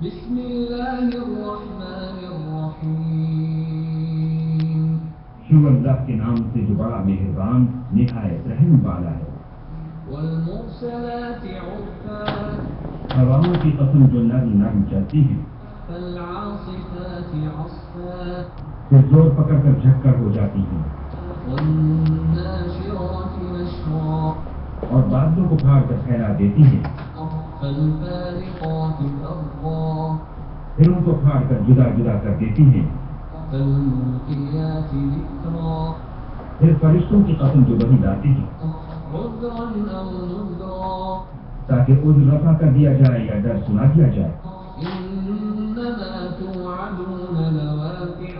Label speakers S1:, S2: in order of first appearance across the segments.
S1: بسم اللہ الرحمن الرحیم
S2: شروع اللہ کے نام سے جو بڑا مہربان نہایت رحم والا ہے۔
S1: والمرسلات عرفا
S2: ہواؤں کی قسم جو نرم نرم چلتی ہیں،
S1: فالعاصفات عصفا
S2: پھر زور پکڑ کر جھککر ہو جاتی ہیں،
S1: والناشرات نشرا
S2: اور بادلوں کو پھاڑ کر پھیلا دیتی ہیں،
S1: فالفارقات فرقا
S2: پھر ان کو پھاڑ کر جدا جدا کر دیتی ہیں،
S1: فالملقیات ذکرا
S2: پھر فرشتوں کی قسم جو وحی لاتی ہیں،
S1: عذرا او نذرا
S2: تاکہ عذر رفع کر دیا جائے یا ڈر سنا دیا جائے
S1: انما توعدون لواقع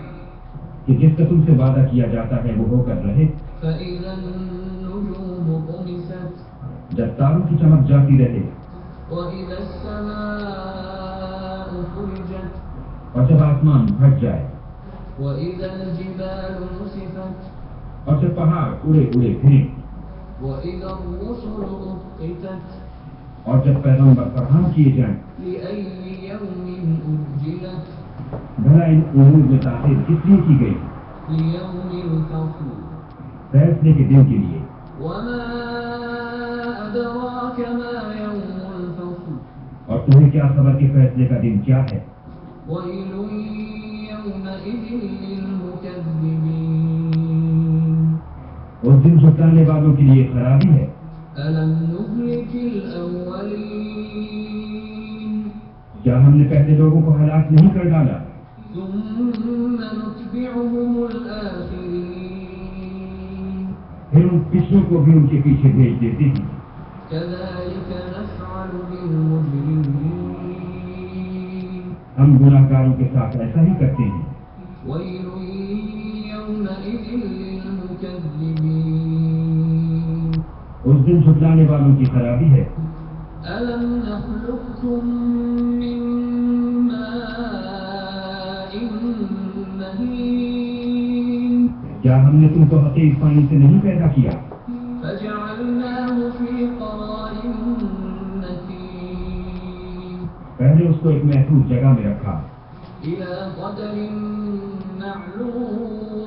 S2: کہ جس قسم سے وعدہ کیا جاتا ہے وہ ہو کر رہے۔
S1: فإذا النجوم طمست
S2: جب تاروں کی چمک جاتی رہے،
S1: وإذا السماء فرجت
S2: اور جب آسمان پھٹ جائے،
S1: وإذا الجبال نسفت
S2: اور جب پہاڑ اڑے اڑے پھریں،
S1: وإذا الرسل أقتت
S2: اور جب پیغمبر فراہم کیے جائیں،
S1: لأي يوم أجلت
S2: بھلا ان امور میں تاخیر کس لیے کی گئی؟
S1: ليوم الفصل
S2: فیصلے کے دن کے لیے۔
S1: وما أدراك ما يوم الفصل
S2: اور تمہیں کیا خبر کہ فیصلے کا دن کیا ہے؟
S1: ويل يومئذ للمكذبين
S2: اس دن جھٹلانے والوں کے لیے خرابی ہے۔
S1: ألم نهلك الأولين
S2: کیا ہم نے پہلے لوگوں کو ہلاک نہیں کر ڈالا؟
S1: ثم نتبعهم الآخرين
S2: پھر ان پچھلوں کو بھی ان کے پیچھے بھیج دیتے ہیں۔
S1: كذلك نفعل بالمجرمين
S2: ہم گناہگاروں کے ساتھ ایسا ہی کرتے ہیں۔
S1: ويل يومئذ للمكذبين
S2: اس دن جھٹلانے والوں کی خرابی ہے۔
S1: ألم نخلقكم من ماء مهين
S2: کیا ہم نے تم کو حقیق پانی سے نہیں پیدا کیا؟
S1: فجعلناه في قرار مكين
S2: پہلے اس کو ایک محفوظ جگہ میں رکھا،
S1: إلى قدر معلوم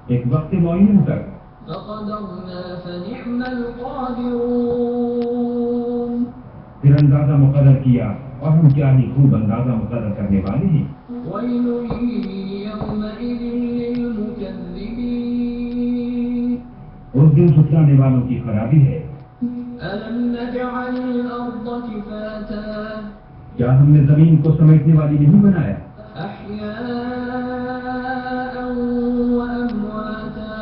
S2: ایک وقت معین تک،
S1: فقدرنا فنعم القادرون
S2: پھر اندازہ مقرر کیا، اور ہم کیا ہی خوب اندازہ مقرر کرنے والے ہیں۔
S1: ويل يومئذ للمكذبين
S2: اس دن جھٹلانے والوں کی خرابی ہے۔
S1: ألم نجعل الأرض كفاتا
S2: کیا ہم نے زمین کو سمیٹنے والی نہیں بنایا؟
S1: أحياء وأمواتا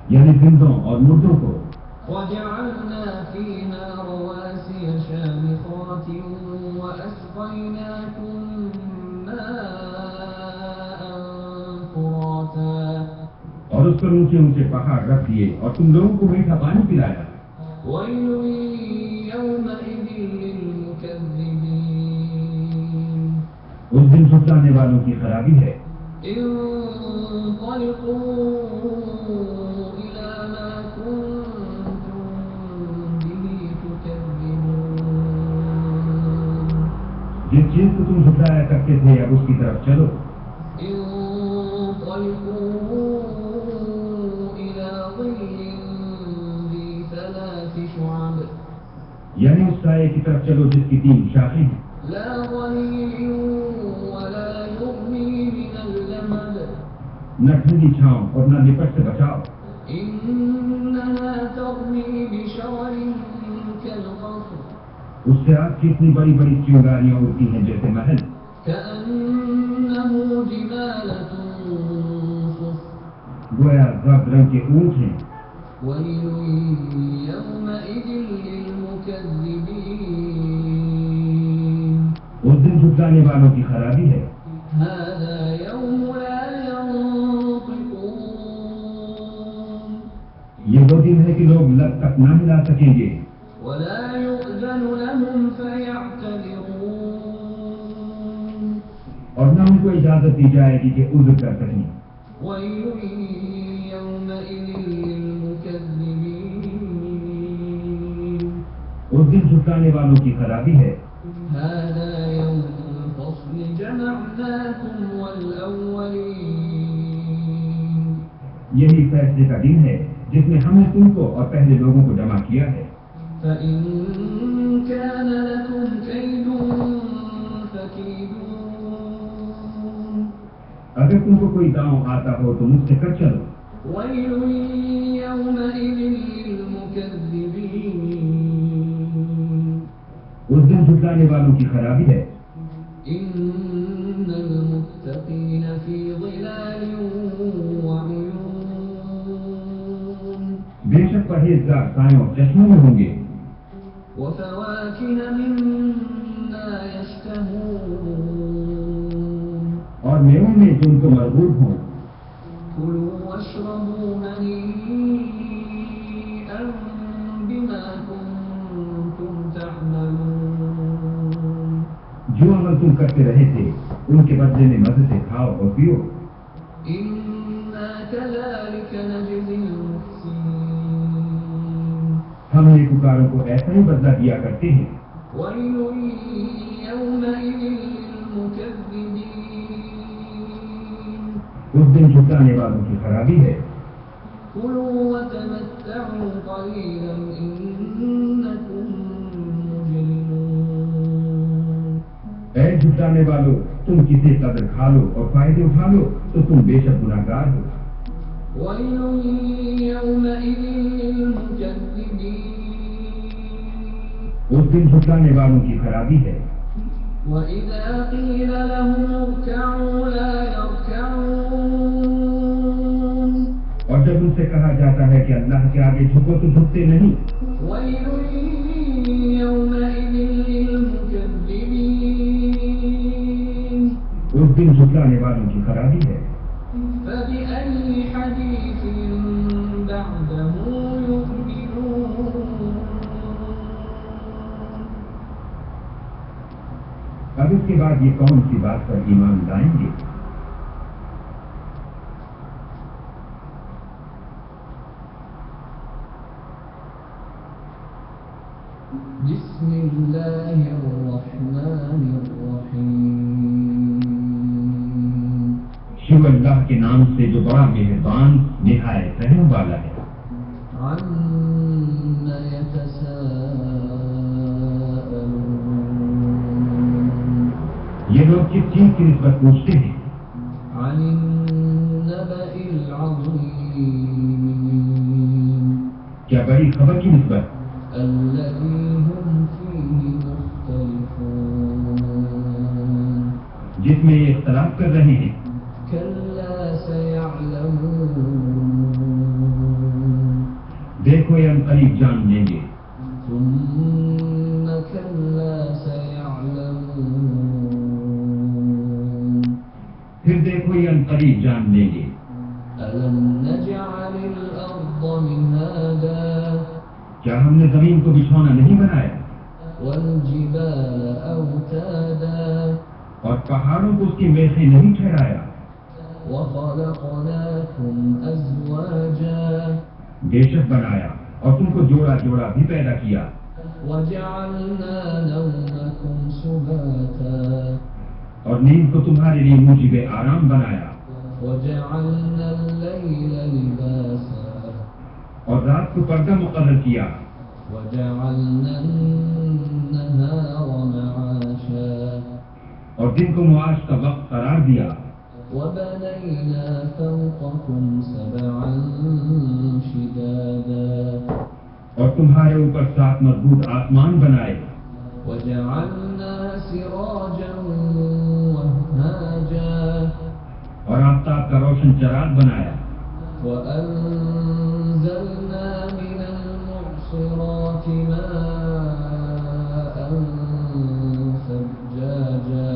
S2: یعنی زندوں اور مردوں کو،
S1: وجعلنا فيها رواسي شامخات وأسقيناكم ماء فراتا
S2: اور اس پر اونچے اونچے پہاڑ رکھ دیے اور تم لوگوں کو میٹھا پانی پلایا۔
S1: ويل يومئذ للمكذبين
S2: اس دن جھٹلانے والوں کی خرابی ہے۔
S1: انطلقوا إلى ما كنتم به تكذبون
S2: جس چیز کو تم جھٹلایا کرتے تھے اب اس کی طرف چلو۔
S1: انطلقوا إلى ظل ذي ثلاث شعب
S2: یعنی اس سائے کی طرف چلو جس کی 3 شاخیں ہیں،
S1: لا ظليل ولا يغني من اللهب
S2: نہ ٹھنڈی چھاؤں اور نہ لپٹ سے بچاؤ۔
S1: إنها ترمي بشرر كالقصر
S2: اس سے آگ کی اتنی بڑی بڑی چنگاریاں اڑتی ہیں جیسے محل،
S1: كأنه جمالة صفر
S2: گویا زرد رنگ کے اونٹ ہیں۔
S1: ويل يومئذ للمكذبين
S2: اس دن جھٹلانے والوں کی خرابی ہے۔
S1: هذا يوم لا ينطقون
S2: یہ وہ دن ہے کہ لوگ لب تک نہ ہلا سکیں گے،
S1: ولا يؤذن لهم فيعتذرون
S2: اور نہ ان کو اجازت دی جائے گی کہ عذر کر سکیں۔
S1: ويل يومئذ للمكذبين
S2: اس دن جھٹلانے والوں کی خرابی ہے۔
S1: هذا
S2: فیصلے کا دن ہے جس میں ہم نے تم کو اور پہلے لوگوں کو جمع کیا ہے۔
S1: فإن كان لكم كيد فكيدون
S2: اگر تم کو کوئی داؤں آتا ہو تو مجھ سے کر چلو۔
S1: ويل يومئذ للمكذبين
S2: اس دن جھٹلانے والوں کی خرابی ہے۔
S1: إن المتقين في ظلال وعيون
S2: بے شک پرہیزگار سایوں اور چشموں میں ہوں گے۔
S1: وفواكه مما يشتهون
S2: اور میووں میں جو ان کو مرغوب ہوں۔
S1: كلوا واشربوا هنيئا بما كنتم تعملون
S2: جو عمل تم کرتے رہے تھے ان کے بدلے میں مزے سے کھاؤ اور پیو۔
S1: إنا كذلك نجزي المحسنين
S2: ہم نیکوکاروں کو ایسا ہی بدلہ دیا کرتے ہیں۔
S1: ويل يومئذ للمكذبين
S2: اس دن جھٹلانے والوں کی خرابی ہے۔
S1: كلوا وتمتعوا قليلا إنكم مجرمون
S2: اے جھٹلانے والو، تم کسی قدر کھا لو اور فائدے اٹھا لو تو تم بے شک گناہگار ہو۔
S1: ويل يومئذ للمكذبين
S2: اس دن جھٹلانے والوں کی خرابی ہے۔
S1: وإذا قيل لهم اركعوا لا يركعون
S2: اور جب ان سے کہا جاتا ہے کہ اللہ کے آگے جھکو تو جھکتے نہیں۔
S1: ويل يومئذ للمكذبين
S2: اس دن جھٹلانے والوں کی خرابی ہے۔
S1: فبأي حديث بعده يؤمنون
S2: اب اس کے بعد یہ کون سی بات پر ایمان لائیں گے؟
S1: بسم الله الرحمن الرحيم
S2: شیو اللہ کے نام سے جو بڑا مہربان نہایت رحم والا ہے۔
S1: عما يتساءلون
S2: یہ لوگ کس چیز کی نسبت پوچھتے ہیں؟
S1: عن النبأ العظيم
S2: کیا بڑی خبر کی نسبت
S1: الذي هم فيه مختلفون
S2: جس میں یہ اختلاف کر رہے ہیں؟
S1: كلا سيعلمون
S2: دیکھو یہ عنقریب جان لیں گے۔
S1: ثم كلا سيعلمون
S2: پھر دیکھو یہ عنقریب جان لیں گے۔
S1: ألم نجعل الأرض مهادا
S2: کیا ہم نے زمین کو بچھونا نہیں بنایا
S1: والجبال أوتادا
S2: اور پہاڑوں کو اس کی میخیں نہیں ٹھہرایا؟
S1: وخلقناكم أزواجا
S2: بے شک بنایا اور تم کو جوڑا جوڑا بھی پیدا کیا۔
S1: وجعلنا نومكم سباتا
S2: اور نیند کو تمہارے لیے موجب آرام بنایا
S1: وجعلنا الليل لباسا
S2: اور رات کو پردہ مقرر کیا
S1: وجعلنا النهار معاشا
S2: اور دن کو معاش کا وقت قرار دیا
S1: وبنينا فوقكم سبعا شدادا
S2: اور تمہارے اوپر 7 مضبوط آسمان بنائے
S1: وجعلنا سراجا وهاجا
S2: اور آفتاب کا روشن چراغ بنایا
S1: وأنزلنا من المعصرات ماء ثجاجا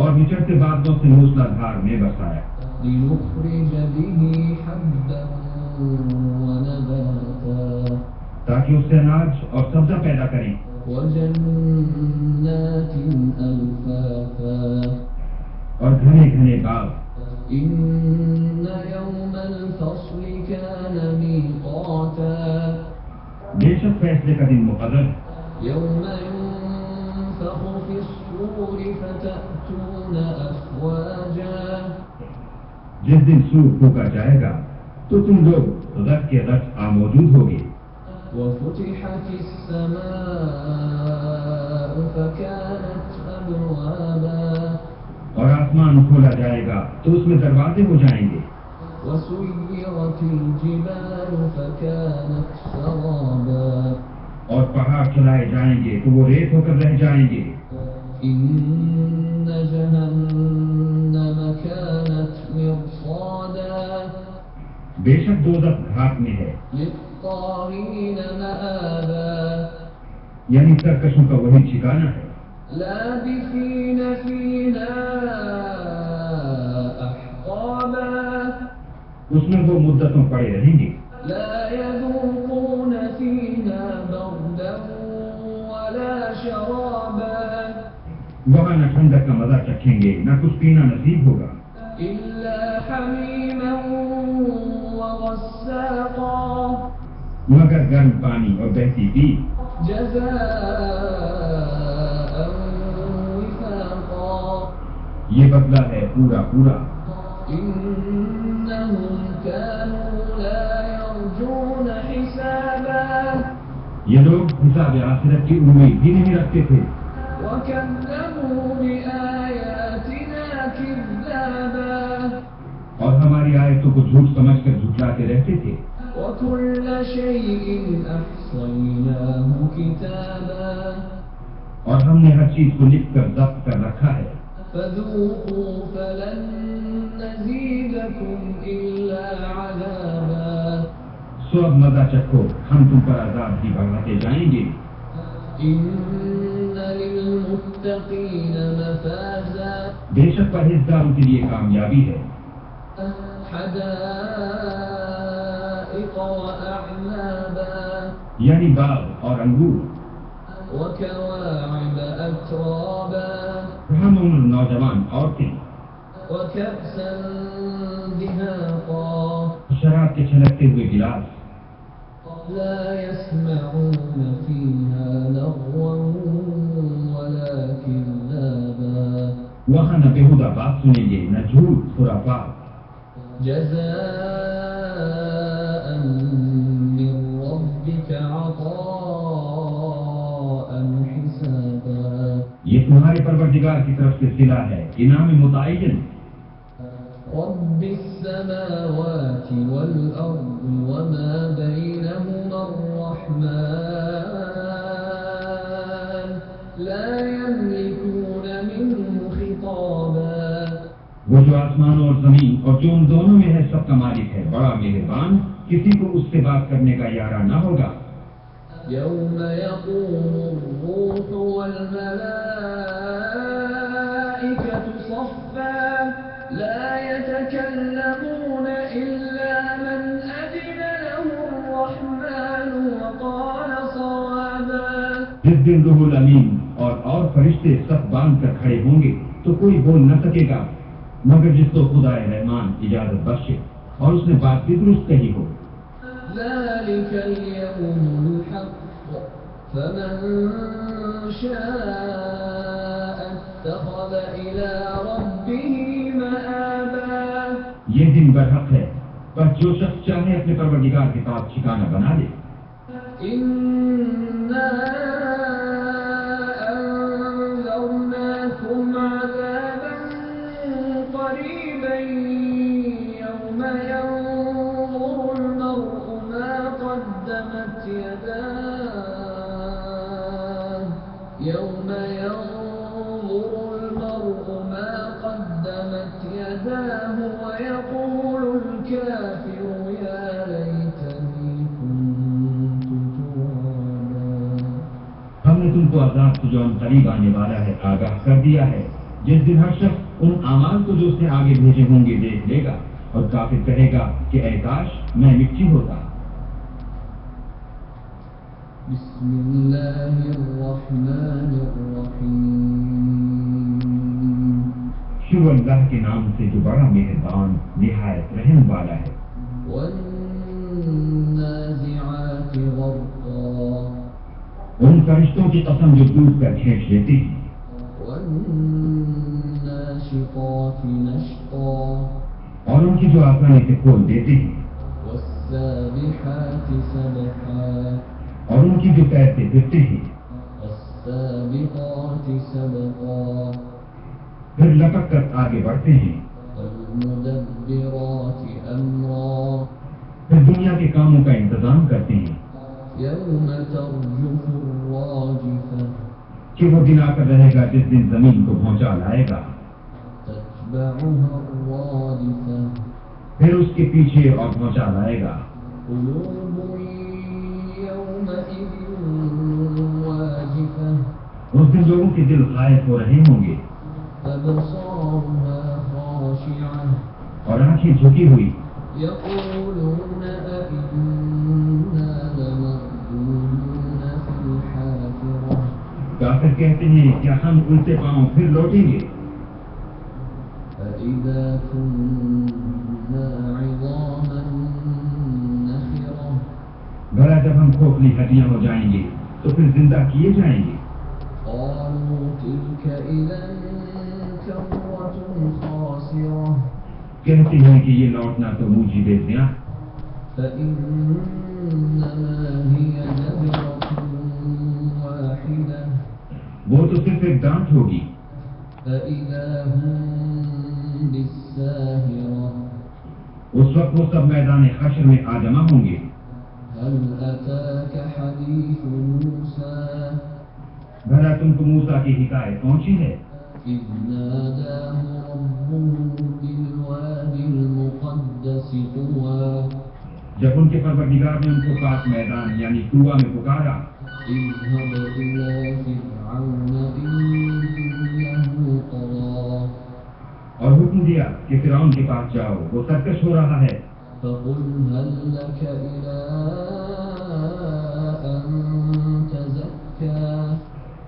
S2: اور نچڑتے بادلوں سے موسلا دھار میں برسایا
S1: لنخرج به حبا ونباتا
S2: تاکہ اس سے اناج اور سبزہ پیدا کریں
S1: وجنات ألفافا
S2: اور گھنے گھنے باغ
S1: إن يوم الفصل كان ميقاتا
S2: بے شک فیصلے کا دن مقرر
S1: يوم ينفخ في الصور فتأتون أفواجا
S2: جس دن سور پھونکا جائے گا تو تم لوگ رت کے رت موجود ہوگے.
S1: وفتحت السماء فكانت أبوابا
S2: اور آسمان کھولا جائے گا تو اس میں دروازے ہو جائیں گے.
S1: وسيرت الجبال فكانت سرابا
S2: اور پہاڑ چلائے جائیں گے تو وہ ریت ہو کر رہ جائیں گے.
S1: إن جهنم كانت مرصادا
S2: بے شک دوزخ گھاٹ میں ہے،
S1: للطاغين مآبا
S2: یعنی سرکشوں کا وہی ٹھکانہ ہے.
S1: لابثين فيها أحقابا
S2: اس میں وہ مدتوں پڑے رہیں گے.
S1: لا يذوقون فيها بردا ولا شرابا
S2: وہاں نہ ٹھنڈک کا مزہ چکھیں گے نہ کچھ پینا نصیب ہوگا،
S1: إلا حميما وغساقا
S2: مگر گرم پانی اور بہتی پیپ.
S1: جزاء وفاقا
S2: یہ بدلہ ہے پورا پورا.
S1: إنهم كانوا لا يرجون حسابا
S2: یہ لوگ حساب آخرت کی امید بھی نہیں رکھتے تھے
S1: وكذبوا بآياتنا كذابا
S2: اور ہماری آیتوں کو جھوٹ سمجھ کر جھٹلاتے رہتے تھے.
S1: وكل شيء أحصيناه كتابا
S2: اور ہم نے ہر چیز کو لکھ کر ضبط کر رکھا ہے.
S1: فذوقوا فلن نزيدكم إلا عذابا
S2: سو اب مزہ چکھو، ہم تم پر عذاب بھی بڑھاتے جائیں گے.
S1: إن للمتقين مفازا
S2: بے شک پرہیزگاروں کے لیے کامیابی ہے،
S1: حدائق وأعنابا
S2: یعنی باغ اور انگور.
S1: وكواعب أترابا
S2: ہم عمر نوجوان عورتیں،
S1: وكأسا دهاقا
S2: شراب کے چھلکتے ہوئے گلاس.
S1: لا يسمعون فيها لغوا ولا كذابا
S2: وہاں نہ بےہودہ بات سنیں گے نہ جھوٹ خرافات.
S1: جزاء من ربك عطاء حسابا
S2: یہ تمہارے پروردگار کی طرف سے صلہ ہے، انعام متعین.
S1: رب السماوات والأرض وما بينهما الرحمن لا يملكون منه خطابا
S2: وہ جو آسمانوں اور زمین اور جو ان دونوں میں ہے سب کا مالک ہے، بڑا مہربان، کسی کو اس سے بات کرنے کا ارادہ نہ ہوگا.
S1: يوم يقوم الروح والملائكة صفا لا يتكلمون إلا من أذن له الرحمن وقال صوابا
S2: جس دن روح الامین اور فرشتے سب باندھ کر کھڑے ہوں گے تو کوئی بول نہ سکے گا مگر جس کو خدا رحمان اجازت بخشے اور اس نے بات بھی درست کہی ہو.
S1: ذلك اليوم الحق فمن شاء اتخذ إلى ربه مآبا
S2: یہ دن برحق ہے، پر جو شخص چاہے اپنے پروردگار کے پاس ٹھکانہ بنا لے.
S1: إنا أنذرناكم عذابا قريبا يوم ينظر المرء ما قدمت يداه يوم ينظر المرء ما قدمت يداه ويقول الكافر يا ليتني كنت ترابا
S2: ہم نے تم کو عذاب سے جو ان قریب آنے والا ہے آگاہ کر دیا ہے، جس دن ہر شخص ان اعمال کو جو اس نے آگے بھیجے ہوں گے دیکھ لے گا اور کافر کہے گا کہ اے کاش میں مٹی ہوتا.
S1: بسم الله الرحمن الرحيم
S2: شروع اللہ کے نام سے جو بڑا مہربان نہایت رحم والا ہے.
S1: والنازعات غرقا
S2: ان فرشتوں کی قسم جو ڈوب کر کھینچ لیتی ہیں.
S1: والناشطات نشطا
S2: اور ان کی جو آسانی سے کھول دیتے ہیں.
S1: فالسابحات سبحا
S2: اور ان کی جو تیرتے پھرتے ہیں،
S1: فالسابقات سبقا
S2: پھر لپک کر آگے بڑھتے ہیں،
S1: فالمدبرات أمرا
S2: پھر دنیا کے کاموں کا انتظام کرتے ہیں
S1: يوم ترجف الراجفة
S2: کہ وہ دن آ کر رہے گا جس دن زمین کو پہنچا لائے گا،
S1: تتبعها الرادفة
S2: پھر اس کے پیچھے اور پہنچا لائے گا۔
S1: قلوب يومئذ واجفة
S2: اس دن لوگوں کے دل خائف ہو رہے ہوں گے
S1: أبصارها خاشعة
S2: اور آنکھیں جھکی ہوئی،
S1: يقولون أئنا لمردودون في الحافرة
S2: کافر کہتے ہیں کیا ہم الٹے پاؤں پھر لوٹیں گے؟
S1: فإذا كنا عظاما نخرة
S2: بھلا جب ہم کھوکھلی ہڈیاں ہو جائیں گے تو پھر زندہ کیے جائیں گے؟
S1: قالوا تلك إذا كرة خاسرة
S2: کہتے ہیں کہ یہ لوٹنا تو موجب زیاں،
S1: فإنما هي زجرة واحدة
S2: وہ تو صرف ایک ڈانٹ ہوگی،
S1: فإذا هم بالساهرة
S2: اس وقت وہ سب میدان حشر میں آ جمع ہوں گے۔
S1: هل أتاك حديث موسى
S2: بھلا تم کو موسیٰ کی حکایت پہنچی ہے؟
S1: إذ ناداه ربه بالواد المقدس طوى
S2: جب ان کے پروردگار نے ان کو پاک میدان یعنی طویٰ میں پکارا،
S1: اذهب إلى فرعون إنه طغى
S2: اور حکم دیا کہ فرعون کے پاس جاؤ، وہ سرکش ہو رہا ہے،
S1: فقل هل لك إلى أن تزكى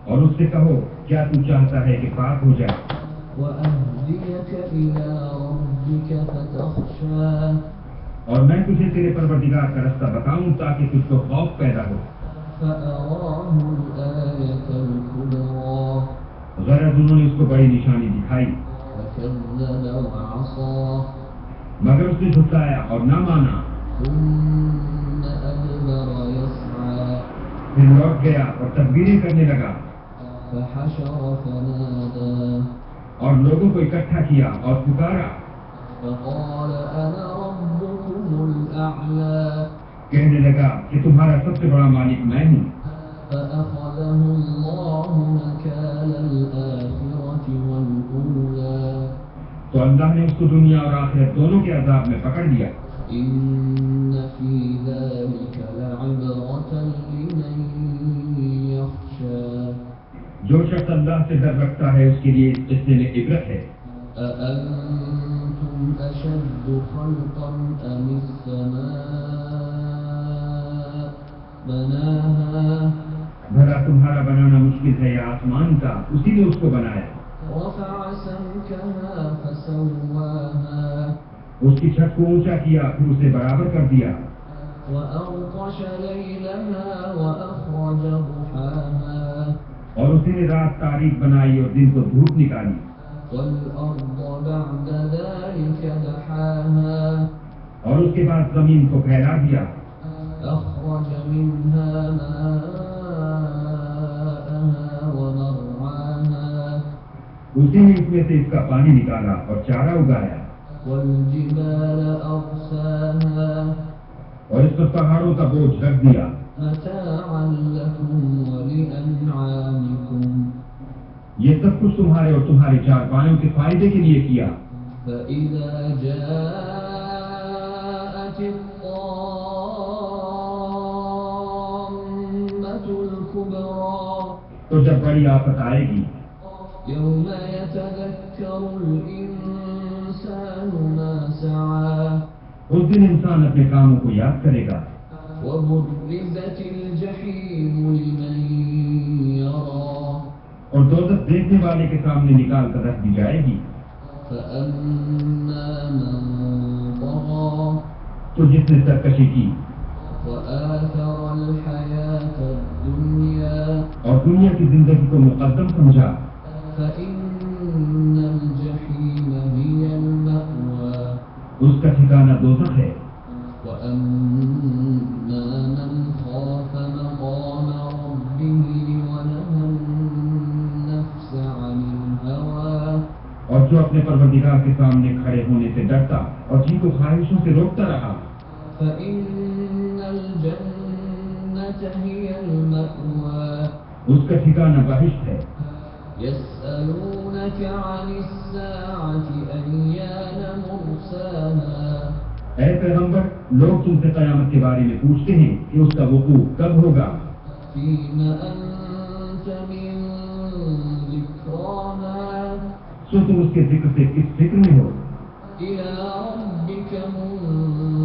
S2: اور اس سے کہو کیا تو چاہتا ہے کہ پاک ہو جائے
S1: وأهديك إلى ربك فتخشى
S2: اور میں تجھے تیرے پروردگار کا رستہ بتاؤں تاکہ تجھ کو خوف پیدا ہو۔
S1: فأراه الآية الكبرى
S2: غرض انہوں نے اس کو بڑی نشانی دکھائی،
S1: فكذب وعصى
S2: مگر اس نے جھٹلایا اور نہ مانا،
S1: ثم أدبر يسعى
S2: پھر لوٹ گیا اور تدبیریں کرنے لگا
S1: فحشر فنادى
S2: اور لوگوں کو اکٹھا کیا اور پکارا،
S1: فقال أنا ربكم الأعلى
S2: کہنے لگا کہ تمہارا سب سے بڑا مالک میں ہوں۔
S1: فأخذه الله نكال الآخرة والأولى
S2: تو اللہ نے اس کو دنیا اور آخرت دونوں کے عذاب میں پکڑ لیا۔
S1: إن في ذلك لعبرة لمن يخشى
S2: جو شخص اللہ سے ڈر رکھتا ہے اس کے لیے اس قصے میں عبرت ہے۔
S1: أأنتم أشد خلقا أم السماء بناها
S2: بھلا تمہارا بنانا مشکل ہے یا آسمان کا؟ اسی نے اس کو بنایا،
S1: رفع سمكها فسواها
S2: اس کی چھت کو اونچا کیا پھر اسے برابر کر دیا،
S1: وأغطش ليلها وأخرج ضحاها
S2: اور اسی نے رات تاریک بنائی اور دن کو دھوپ نکالی،
S1: والأرض بعد ذلك دحاها
S2: اور اس کے بعد زمین کو پھیلا دیا،
S1: أخرج منها ماءها ومرعاها
S2: اسی نے اس میں سے اس کا پانی نکالا اور چارہ اگایا،
S1: والجبال أرساها
S2: اور اس پر پہاڑوں کا بوجھ رکھ دیا،
S1: متاعا لكم ولأنعامكم
S2: یہ سب کچھ تمہارے اور تمہارے چار پایوں کے فائدے کے لیے کیا۔
S1: فإذا جاءت الطامة الكبرى
S2: تو جب بڑی آفت آئے گی،
S1: يوم يتذكر الإنسان ما سعى
S2: اس دن انسان اپنے کاموں کو یاد کرے گا،
S1: وبرزت الجحيم لمن يرى
S2: اور دوزخ دیکھنے والے کے سامنے نکال کر رکھ دی جائے گی،
S1: فأما من طغى
S2: تو جس نے سرکشی کی
S1: وآثر الحياة الدنيا
S2: اور دنیا کی زندگی کو مقدم سمجھا
S1: فإن الجحيم هي المأوى
S2: اس کا ٹھکانہ دوزخ ہے،
S1: وأما
S2: اپنے پروردگار کے سامنے کھڑے ہونے سے ڈرتا اور جی کو خواہشوں سے روکتا رہا
S1: فإن الجنة هي المأوى
S2: اس کا ٹھکانہ بہشت ہے
S1: يسألونك عن الساعة أيان مرساها
S2: اے پیغمبر لوگ تم سے قیامت کے بارے میں پوچھتے ہیں کہ اس کا وقوع کب ہوگا
S1: فيم أنت من ذكراها
S2: سو تم اس کے ذکر سے کس فکر میں ہو
S1: إلى ربك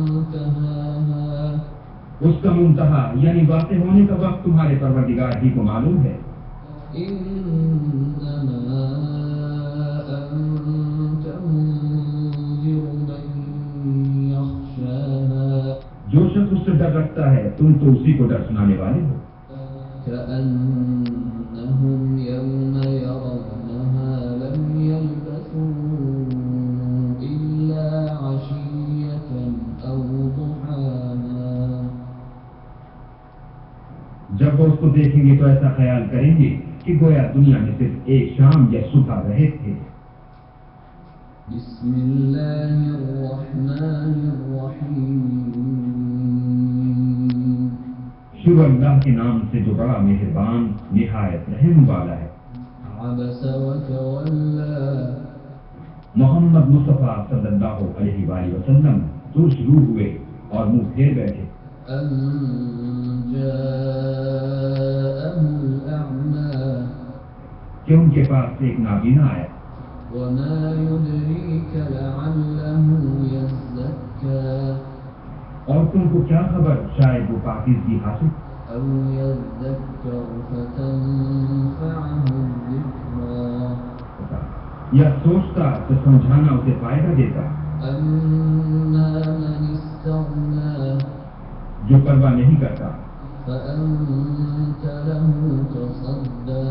S1: منتهاها
S2: اس کا منتہا یعنی واقع ہونے کا وقت تمہارے پروردگار ہی کو معلوم ہے
S1: إنما أنت منذر من يخشاها
S2: جو شخص اس سے ڈر رکھتا ہے تم تو اسی کو ڈر سنانے والے ہو
S1: كأنهم يوم يرونها لم يلبثوا إلا عشية أو ضحاها
S2: جب وہ اس کو دیکھیں گے تو ایسا خیال کریں گے کہ گویا دنیا میں صرف ایک شام یا صبح رہے تھے
S1: بسم الله الرحمن الرحيم
S2: شروع اللہ کے نام سے جو بڑا مہربان نہایت رحم والا ہے
S1: عبس وتولى
S2: محمد مصطفیٰ صلی اللہ علیہ وآلہ وسلم دور شروع ہوئے اور منہ پھیر بیٹھے
S1: أن جاءه الأعمى
S2: کہ ان کے پاس ایک نابینا آیا
S1: وما يدريك لعله يزكى
S2: اور تم کو کیا خبر شاید وہ پاکیزگی حاصل
S1: أو يذكر فتنفعه الذكرى
S2: یا سوچتا تو سمجھانا اسے فائدہ دیتا
S1: أما من استغنى
S2: جو پرواہ نہیں کرتا
S1: فأنت له تصدى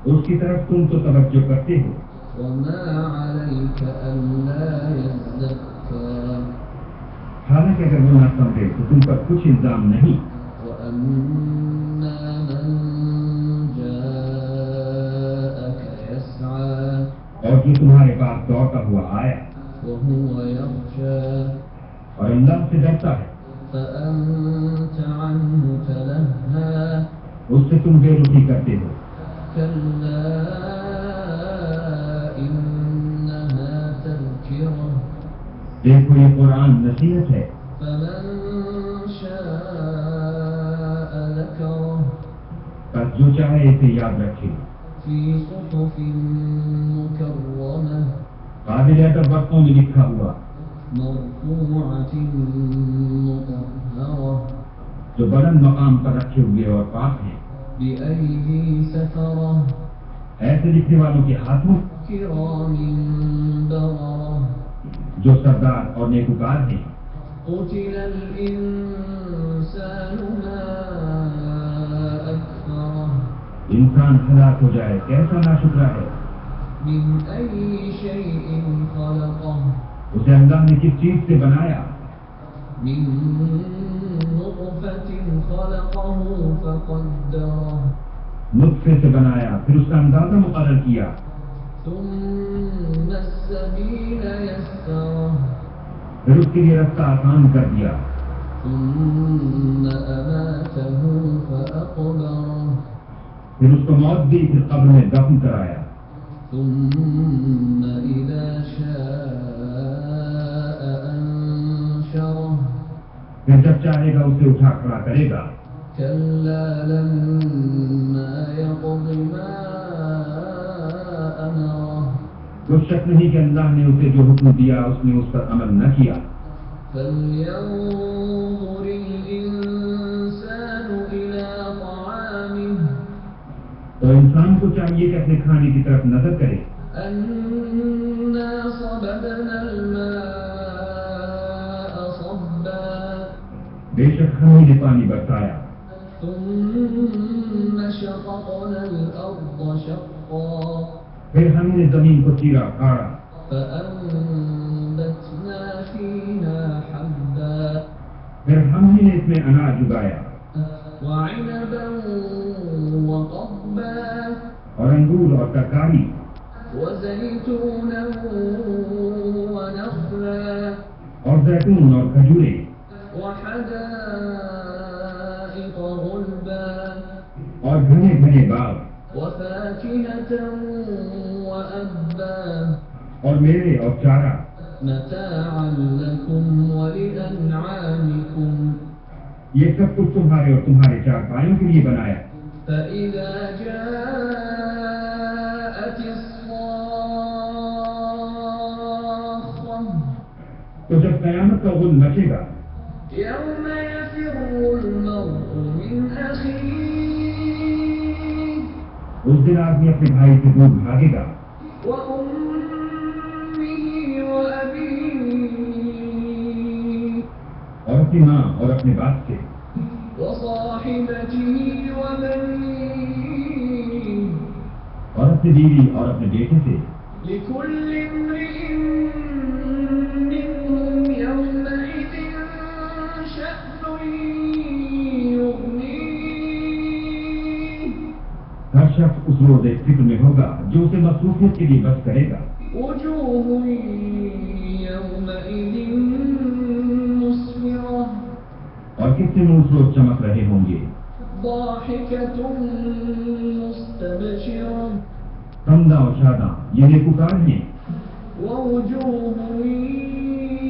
S2: اس کی طرف تم تو توجہ کرتے ہو
S1: وما عليك ألا يزكى
S2: حالانکہ اگر وہ نہ سمجھے تو تم پر کچھ الزام نہیں
S1: وأما من جاءك يسعى
S2: اور جو تمہارے پاس دوڑتا ہوا آیا
S1: وهو يخشى
S2: اور اللہ سے ڈرتا ہے
S1: فأنت عنه تلهى
S2: اس سے تم بے رخی کرتے ہو
S1: كلا إنها تذكرة
S2: دیکھو یہ قرآن نصیحت ہے
S1: فمن شاء ذكره
S2: بس جو چاہے اسے یاد رکھے
S1: في صحف مكرمة
S2: قابل ادب ورقوں میں لکھا ہوا
S1: مرفوعة مطهرة
S2: جو بلند مقام پر رکھے ہوئے اور پاک ہیں
S1: بأيدي سفرة
S2: ایسے لکھنے والوں کے ہاتھوں
S1: كرام بررة
S2: جو سردار اور نیکوکار ہیں
S1: قتل الإنسان ما أكفره
S2: انسان ہلاک ہو جائے کیسا ناشکرا ہے
S1: من أي شيء خلقه
S2: اسے اللہ نے کس چیز سے بنایا
S1: من نطفة خلقه فقدره
S2: نطفے سے بنایا پھر اس کا اندازہ مقرر کیا
S1: ثم السبيل يسره
S2: پھر اس کے لیے رستہ آسان کر دیا
S1: ثم أماته فأقبره
S2: پھر اس کو موت دی پھر قبر میں دفن کرایا
S1: ثم إذا شاء أنشره
S2: پھر جب چاہے گا اسے اٹھا کھڑا کرے گا
S1: كلا لما يقض ما أمره
S2: کچھ شک نہیں کہ اللہ نے اسے جو حکم دیا اس نے اس پر عمل نہ کیا
S1: فلينظر الإنسان إلى طعامه
S2: تو انسان کو چاہیے کہ اپنے کھانے کی طرف نظر کرے
S1: أنا صببنا الماء صبا
S2: بے شک ہم نے پانی برسایا
S1: ثم شققنا الأرض شقا
S2: پھر ہم نے زمین کو چیرا پھاڑا
S1: فأنبتنا فيها حبا
S2: پھر ہم نے اس میں اناج اگایا
S1: وعنبا وقضبا
S2: اور انگور اور ترکاری
S1: وزيتونا ونخلا
S2: اور زیتون اور کھجوریں
S1: وحدائق غلبا
S2: اور گھنے گھنے باغ
S1: وفاكهة وأبا
S2: اور میوے اور چارہ
S1: متاعا لكم ولأنعامكم
S2: یہ سب کچھ تمہارے اور تمہارے چارپائیوں کے لیے بنایا
S1: فإذا جاءت الصاخة
S2: تو جب قیامت کا غل مچے گا
S1: يوم يفر المرء من أخيه
S2: اس دن آدمی اپنے بھائی سے دور بھاگے گا
S1: وأمه وأبيه
S2: اور اپنی ماں اور اپنے باپ سے
S1: وصاحبته وبنيه
S2: اور اپنی بیوی اور اپنے بیٹے سے
S1: لكل امرئ منهم يومئذ شأن يغنيه
S2: ہر شخص اس روز ایک فکر میں ہوگا جو اسے مصروفیت کے لیے بس کرے گا
S1: وجوه يومئذ مسفرة
S2: اور کتنے منہ اس روز چمک رہے ہوں گے
S1: ضاحكة مستبشرة
S2: خندہ اور شاداں یہ نیکوکار ہیں
S1: ووجوه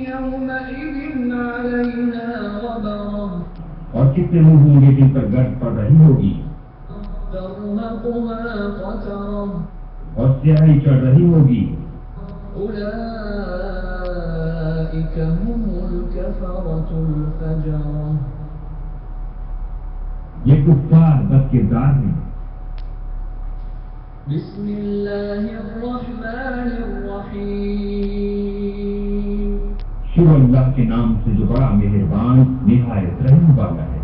S1: يومئذ عليها غبرة
S2: اور کتنے منہ ہوں گے جن پر گرد پڑ رہی ہوگی
S1: ترهقها قترة
S2: اور سیاہی چڑھ رہی ہوگی
S1: أولئك هم الكفرة الفجرة
S2: یہ کفار بد کردار ہیں
S1: بسم الله الرحمن الرحيم
S2: شروع اللہ کے نام سے جو بڑا مہربان نہایت رحم والا ہے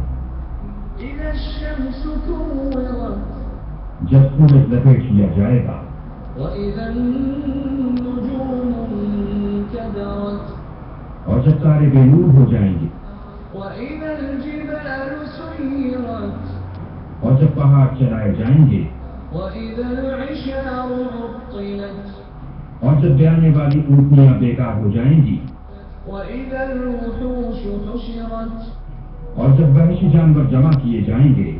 S1: إذا الشمس كورت
S2: جب سورج لپیٹ لیا جائے گا
S1: وإذا النجوم انكدرت
S2: اور جب تارے بے نور ہو جائیں گے
S1: وإذا الجبال سيرت
S2: اور جب پہاڑ چلائے جائیں گے
S1: وإذا العشار عطلت
S2: اور جب بیانے والی اونٹنیاں بیکار ہو جائیں گی
S1: وإذا الوحوش حشرت
S2: اور جب وحشی جانور جمع کیے جائیں گے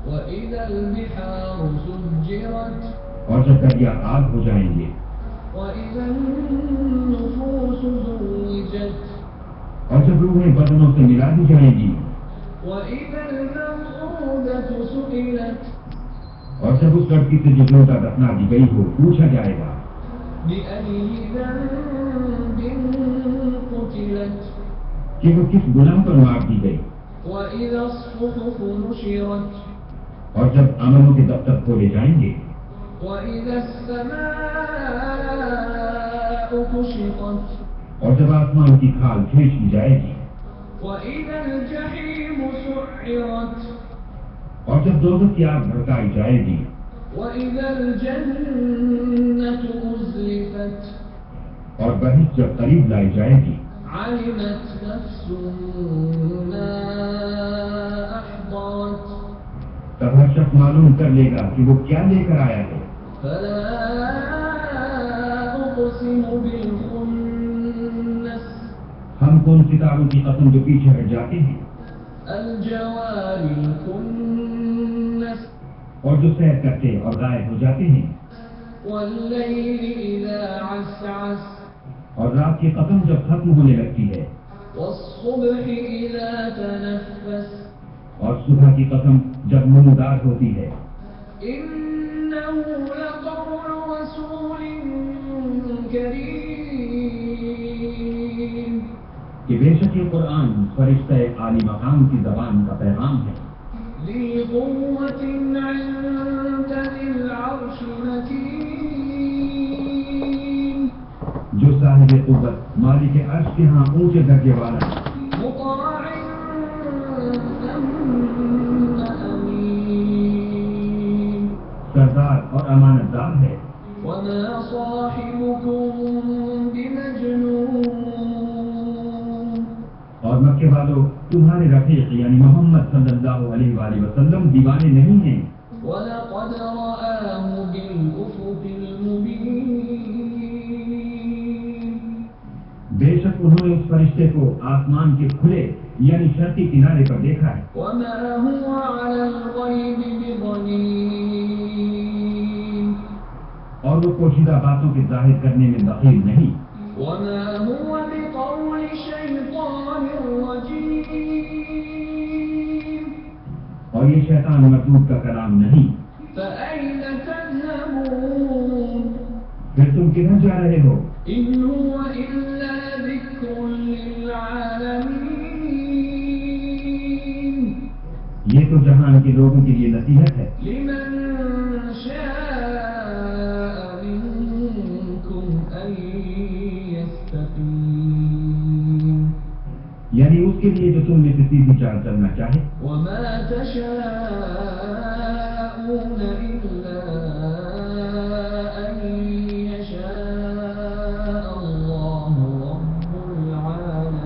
S1: وإذا البحار سجرت
S2: اور جب دریا آگ ہو جائیں گے
S1: وإذا النفوس زوجت
S2: اور جب روحیں بدنوں سے ملا دی جائیں گی
S1: وإذا الموءودة سئلت
S2: اور جب اس لڑکی سے جو زندہ دفنا دی گئی ہو پوچھا جائے گا
S1: بأي ذنب قتلت
S2: کہ وہ کس گناہ پر مار دی گئی
S1: وإذا الصحف نشرت
S2: اور جب عملوں کے دفتر کھولے جائیں گے
S1: وإذا السماء كشطت
S2: اور جب آسمان کی کھال کھینچ لی جائے گی
S1: وإذا الجحيم سعرت
S2: اور جب دوزخ کی آگ بھڑکائی جائے گی
S1: وإذا الجنة أزلفت
S2: اور بہشت جب قریب لائی جائے گی
S1: علمت نفس ما أحضرت
S2: تب ہر شخص معلوم کر لے گا کہ وہ کیا لے کر آیا ہے
S1: فلا أقسم بالخنس
S2: ہم کون ستاروں کی قسم جو پیچھے ہٹ جاتے ہیں
S1: الجوار الكنس
S2: اور جو سیر کرتے اور غائب ہو جاتے ہیں
S1: والليل إذا عسعس
S2: اور رات کی قسم جب ختم ہونے لگتی ہے
S1: والصبح إذا تنفس
S2: اور صبح کی قسم جب نمودار ہوتی ہے
S1: إنه لقول رسول كريم
S2: کہ بے شک یہ قرآن فرشتہ عالی مقام کی زبان کا پیغام ہے
S1: ذي قوة عند ذي العرش مكين
S2: جو صاحب قوت مالک عرش کے ہاں اونچے درجے والا ہے
S1: مطاع ثم أمين
S2: سردار اور امانت دار ہے
S1: وما صاحبكم بمجنون
S2: اور مکے والوں تمہارے رفیق یعنی محمد صلی اللہ علیہ وآلہ وسلم دیوانے نہیں ہیں
S1: وَلَقَدْ رَآهُ بِالْأُفُقِ الْمُبِينِ
S2: انہوں نے اس فرشتے کو آسمان کے کھلے یعنی شرقی کنارے پر دیکھا ہے
S1: وما هو على الغيب بضنين
S2: اور وہ پوشیدہ باتوں کے ظاہر کرنے میں بخیل نہیں
S1: وما هو بقول شيطان رجيم
S2: اور یہ شیطان مردود کا کلام نہیں
S1: فأين تذهبون
S2: پھر تم کدھر جا رہے ہو
S1: إن هو إلا ذكر للعالمين
S2: یہ تو جہان کے لوگوں کے لیے نصیحت ہے
S1: لمن شاء منكم أن يستقيم
S2: یعنی اس کے لیے جو تم میں سے سیدھی چال چلنا چاہے
S1: وما تشاءون إلا أن يشاء الله رب العالمين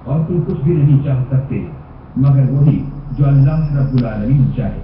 S2: اور تم کچھ بھی نہیں چاہ سکتے مگر وہی جو اللہ رب العالمین چاہے